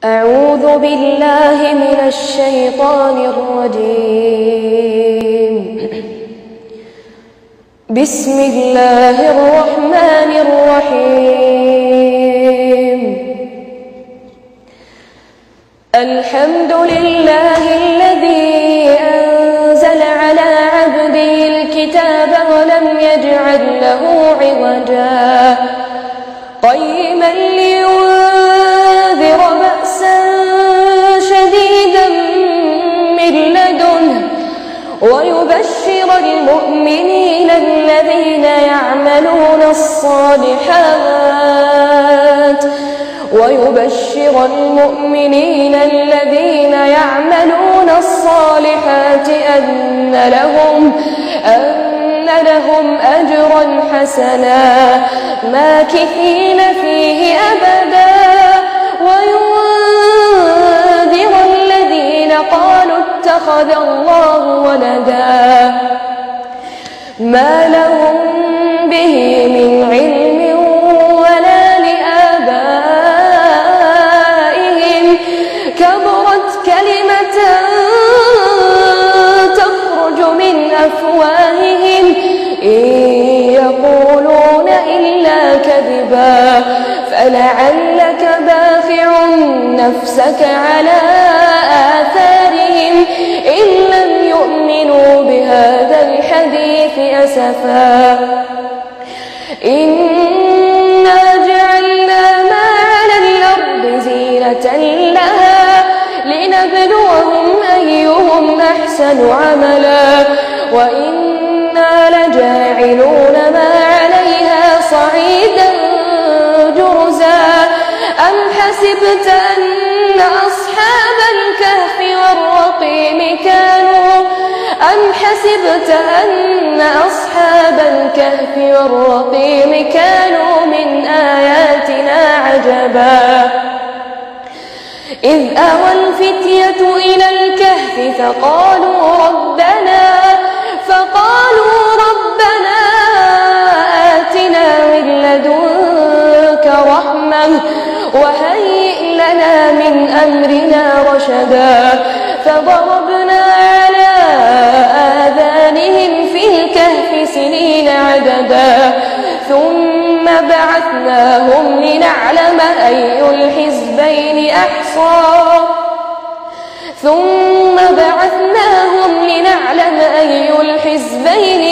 أعوذ بالله من الشيطان الرجيم. بسم الله الرحمن الرحيم. الحمد لله الذي أنزل على عبده الكتاب ولم يجعل له عوجا قيما لينذر بأسا شديدا من لدنه ويبشر المؤمنين الذين يعملون الصالحات أن لهم أجرا حسنا ماكثين فيه أبدا وينذر الذين قالوا اتخذ الله ولدا ما لهم به من علم ولا لآبائهم كبرت كلمة تخرج من أفواههم إن يقولون إلا كذبا فلعلك باخع نفسك على آثارهم إن لم يؤمنوا بهذا الحديث أسفا إنا جعلنا ما على الأرض زينة لها لنبلوهم أيهم أحسن عملا وإنا لجاعلون ما عليها صعيدا جرزا أم حسبت أن أصحاب الكهف والرقيم كانوا من آياتنا عجبا إذ أوى الفتية إلى الكهف فقالوا ربنا آتنا من لدنك رحمة وهيئ لنا من أمرنا رشدا فضربنا على آذانهم في الكهف سنين عددا ثم بعثناهم لنعلم أي الحزبين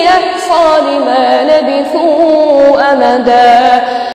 أحصى لما لبثوا أمدا.